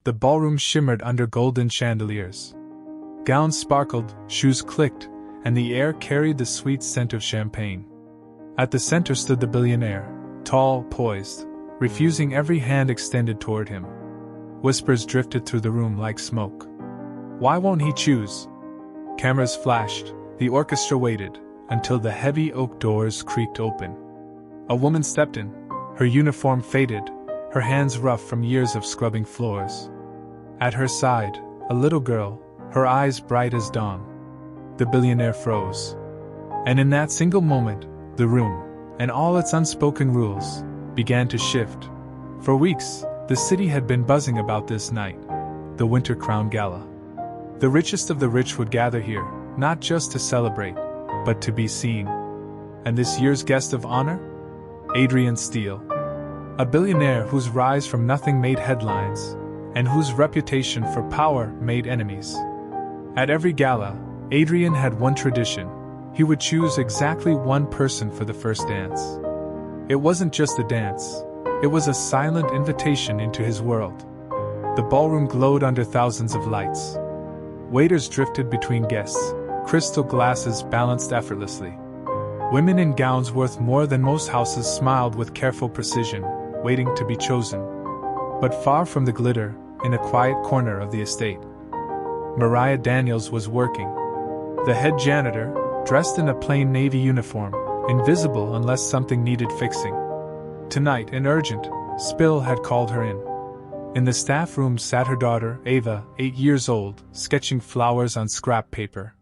The ballroom shimmered under golden chandeliers. Gowns sparkled, shoes clicked, and the air carried the sweet scent of champagne. At the center stood the billionaire, tall, poised, refusing every hand extended toward him. Whispers drifted through the room like smoke. Why won't he choose? Cameras flashed, the orchestra waited, until the heavy oak doors creaked open. A woman stepped in, her uniform faded, her hands rough from years of scrubbing floors. At her side, a little girl, her eyes bright as dawn. The billionaire froze. And in that single moment, the room, and all its unspoken rules, began to shift. For weeks, the city had been buzzing about this night, the Winter Crown Gala. The richest of the rich would gather here, not just to celebrate, but to be seen. And this year's guest of honor? Adrian Steele. A billionaire whose rise from nothing made headlines, and whose reputation for power made enemies. At every gala, Adrian had one tradition: he would choose exactly one person for the first dance. It wasn't just a dance, it was a silent invitation into his world. The ballroom glowed under thousands of lights. Waiters drifted between guests, crystal glasses balanced effortlessly. Women in gowns worth more than most houses smiled with careful precision, waiting to be chosen. But far from the glitter, in a quiet corner of the estate, Mariah Daniels was working. The head janitor, dressed in a plain navy uniform, invisible unless something needed fixing. Tonight, an urgent spill had called her in. In the staff room sat her daughter, Ava, 8 years old, sketching flowers on scrap paper.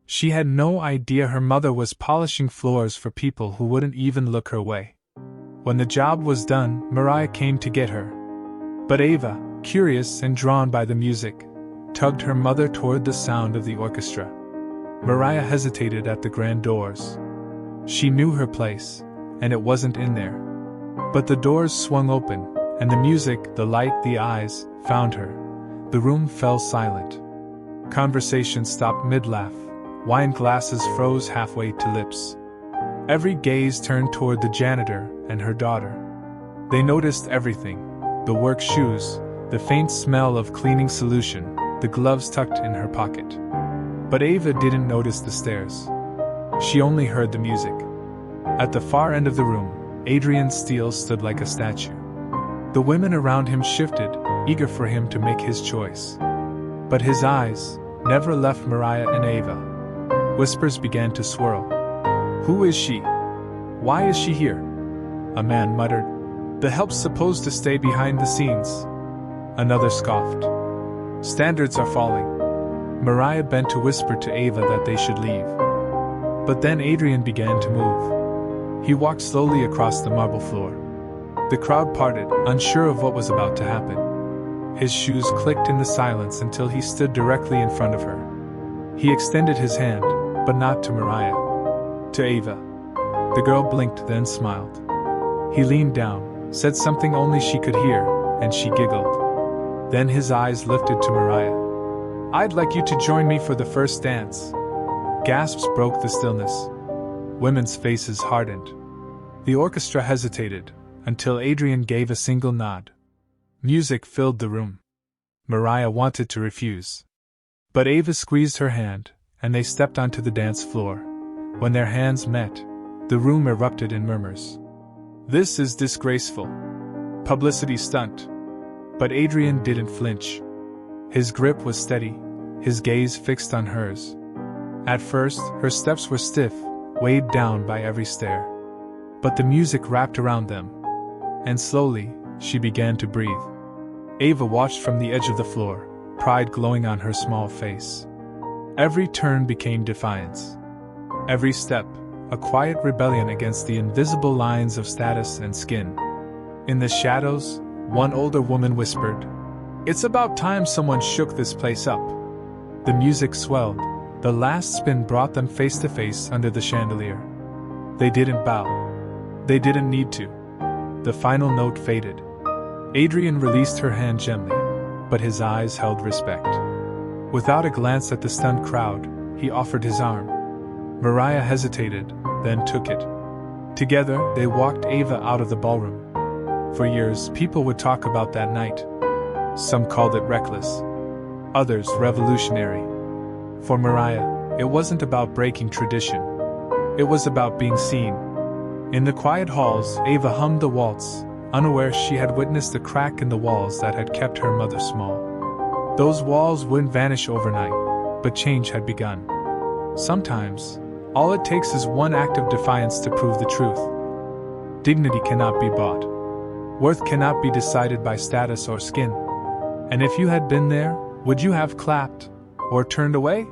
She had no idea her mother was polishing floors for people who wouldn't even look her way. When the job was done, Mariah came to get her. But Ava, curious and drawn by the music, tugged her mother toward the sound of the orchestra. Mariah hesitated at the grand doors. She knew her place, and it wasn't in there. But the doors swung open, and the music, the light, the eyes, found her. The room fell silent. Conversation stopped mid-laugh. Wine glasses froze halfway to lips. Every gaze turned toward the janitor and her daughter. They noticed everything: the work shoes, the faint smell of cleaning solution, the gloves tucked in her pocket. But Ava didn't notice the stares. She only heard the music. At the far end of the room, Adrian Steele stood like a statue. The women around him shifted, eager for him to make his choice. But his eyes never left Mariah and Ava. Whispers began to swirl. Who is she? Why is she here? A man muttered. The help's supposed to stay behind the scenes. Another scoffed. Standards are falling. Mariah bent to whisper to Ava that they should leave. But then Adrian began to move. He walked slowly across the marble floor. The crowd parted, unsure of what was about to happen. His shoes clicked in the silence until he stood directly in front of her. He extended his hand, but not to Mariah. To Ava. The girl blinked, then smiled. He leaned down, said something only she could hear, and she giggled. Then his eyes lifted to Mariah. I'd like you to join me for the first dance. Gasps broke the stillness. Women's faces hardened. The orchestra hesitated, until Adrian gave a single nod. Music filled the room. Mariah wanted to refuse. But Ava squeezed her hand, and they stepped onto the dance floor. When their hands met, the room erupted in murmurs. This is disgraceful. Publicity stunt. But Adrian didn't flinch. His grip was steady, his gaze fixed on hers. At first, her steps were stiff, weighed down by every stare. But the music wrapped around them, and slowly, she began to breathe. Ava watched from the edge of the floor, pride glowing on her small face. Every turn became defiance. Every step, a quiet rebellion against the invisible lines of status and skin. In the shadows, one older woman whispered, "It's about time someone shook this place up." The music swelled. The last spin brought them face to face under the chandelier. They didn't bow. They didn't need to. The final note faded. Adrian released her hand gently, but his eyes held respect. Without a glance at the stunned crowd, he offered his arm. Mariah hesitated, then took it. Together, they walked Ava out of the ballroom. For years, people would talk about that night. Some called it reckless, others revolutionary. For Mariah, it wasn't about breaking tradition. It was about being seen. In the quiet halls, Ava hummed the waltz, unaware she had witnessed the crack in the walls that had kept her mother small. Those walls wouldn't vanish overnight, but change had begun. Sometimes, all it takes is one act of defiance to prove the truth. Dignity cannot be bought. Worth cannot be decided by status or skin. And if you had been there, would you have clapped or turned away?